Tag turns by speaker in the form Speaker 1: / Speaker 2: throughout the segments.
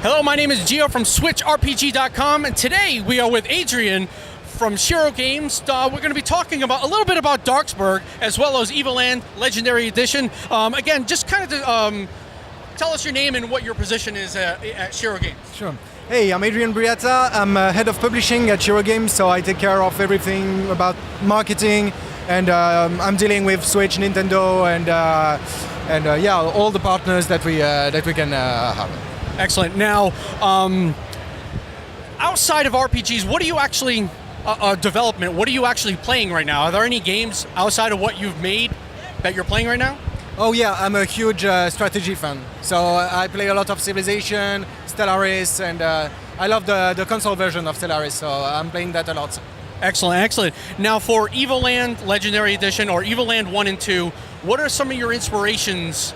Speaker 1: Hello, my name is Gio from SwitchRPG.com, and today we are with Adrian from Shiro Games. We're going to be talking about a little bit about Darksburg as well as Evoland Legendary Edition. Again, just kind of tell us your name and what your position is at Shiro Games.
Speaker 2: Sure. Hey, I'm Adrian Briata. I'm head of publishing at Shiro Games, so I take care of everything about marketing, and I'm dealing with Switch, Nintendo, and yeah, all the partners that we can have.
Speaker 1: Excellent. Now, outside of RPGs, what are you actually development? What are you actually playing right now? Are there any games outside of what you've made that you're playing right now?
Speaker 2: Oh yeah, I'm a huge strategy fan. So I play a lot of Civilization, Stellaris, and I love the console version of Stellaris, so I'm playing that a lot.
Speaker 1: Excellent, excellent. Now for Evoland Legendary Edition or Evoland 1 and 2, what are some of your inspirations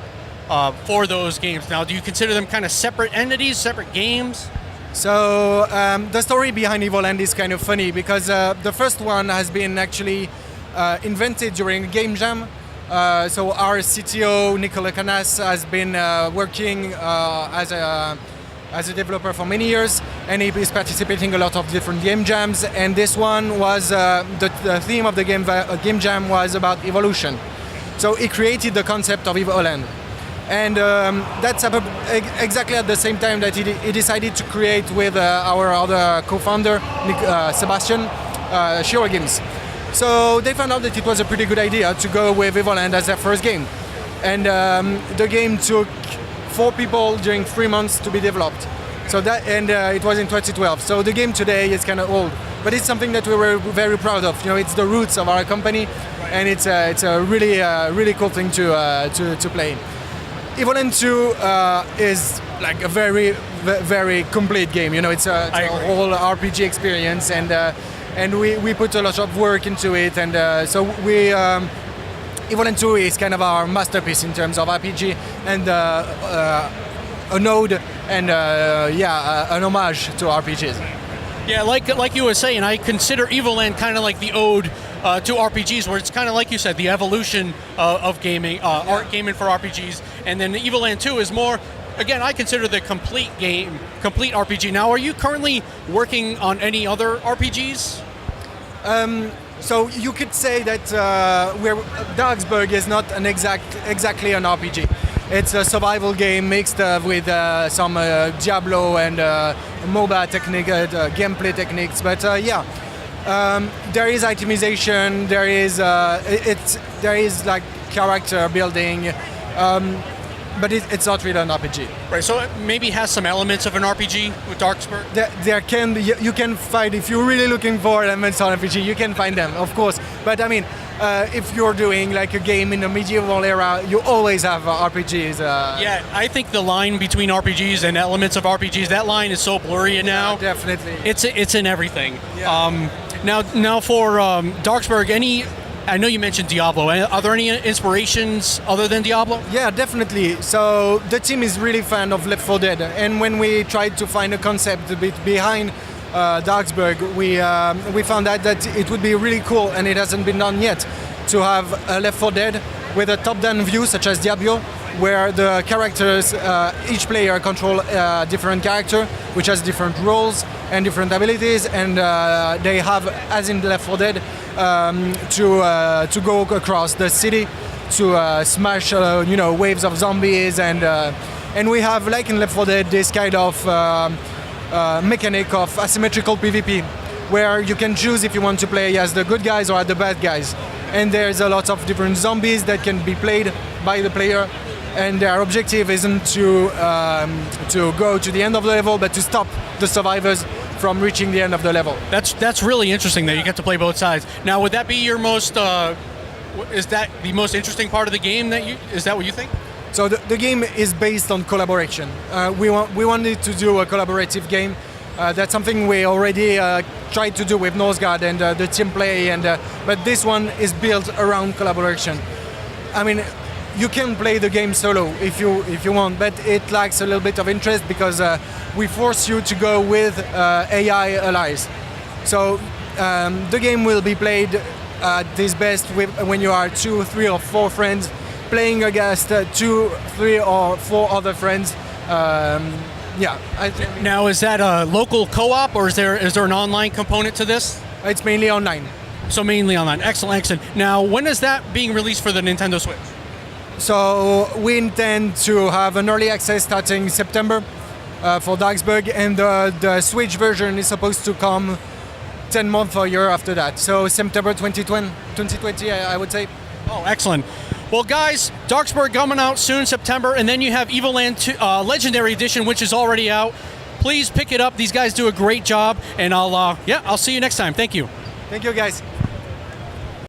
Speaker 1: for those games? Now, do you consider them kind of separate entities, separate games?
Speaker 2: So the story behind Evoland is kind of funny because the first one has been actually invented during a game jam. So our CTO, Nicola Canas, has been working as a developer for many years, and he is participating a lot of different game jams. And this one was the theme of the game jam was about evolution. So he created the concept of Evoland, and that's exactly at the same time that he decided to create with our other co-founder, Sebastian, Shiro Games. So they found out that it was a pretty good idea to go with Evoland as their first game. And the game took 4 people during 3 months to be developed. So that, and it was in 2012. So the game today is kind of old, but it's something that we were very proud of. You know, it's the roots of our company, and it's a really cool thing to play. Evoland 2 is like a very complete game. You know, it's a whole RPG experience, and we put a lot of work into it, and so Evoland 2 is kind of our masterpiece in terms of RPG, and a node and an homage to RPGs.
Speaker 1: Yeah, like you were saying, I consider Evoland kind of like the ode to RPGs, where it's kind of like you said, the evolution of gaming, art gaming for RPGs, and then Evoland 2 is more. Again, I consider the complete game, complete RPG. Now, are you currently working on any other RPGs?
Speaker 2: So you could say that Darksburg is not exactly an RPG. It's a survival game mixed with some Diablo and MOBA gameplay techniques. But there is itemization. There is like character building. But it's not really an RPG.
Speaker 1: Right, so it maybe has some elements of an RPG with Darksburg?
Speaker 2: There can be, you can find, if you're really looking for elements of an RPG, you can find them, of course. But I mean, if you're doing like a game in the medieval era, you always have RPGs.
Speaker 1: Yeah, I think the line between RPGs and elements of RPGs, that line is so blurry now.
Speaker 2: Yeah, definitely.
Speaker 1: It's in everything.
Speaker 2: Yeah.
Speaker 1: Now for Darksburg, I know you mentioned Diablo. Are there any inspirations other than Diablo?
Speaker 2: Yeah, definitely. So the team is really fan of Left 4 Dead, and when we tried to find a concept a bit behind Darksburg, we found out that it would be really cool, and it hasn't been done yet, to have a Left 4 Dead with a top-down view such as Diablo, where the characters, each player control a different character, which has different roles and different abilities, and they have, as in Left 4 Dead, to go across the city to smash waves of zombies, and we have, like in Left 4 Dead, this kind of mechanic of asymmetrical PvP, where you can choose if you want to play as the good guys or as the bad guys, and there's a lot of different zombies that can be played by the player, and their objective isn't to go to the end of the level, but to stop the survivors from reaching the end of the level.
Speaker 1: That's really interesting that you get to play both sides. Now, would that be your most? Is that the most interesting part of the game? Is that what you think?
Speaker 2: So the game is based on collaboration. We wanted to do a collaborative game. That's something we already tried to do with Northgard and the team play, but this one is built around collaboration. I mean, you can play the game solo if you want, but it lacks a little bit of interest because we force you to go with AI allies. So the game will be played at its best when you are 2, 3, or 4 friends playing against 2, 3, or 4 other friends Yeah,
Speaker 1: Now, is that a local co-op, or is there an online component to this?
Speaker 2: it's mainly online.
Speaker 1: So mainly online. Excellent, excellent. Now, when is that being released for the Nintendo Switch?
Speaker 2: So we intend to have an early access starting September for Darksburg, and the Switch version is supposed to come 10 months or a year after that. So September 2020, I would say.
Speaker 1: Oh, excellent. Well, guys, Darksburg coming out soon, September, and then you have Evil Land 2, Legendary Edition, which is already out. Please pick it up. These guys do a great job, and I'll see you next time. Thank you.
Speaker 2: Thank you, guys.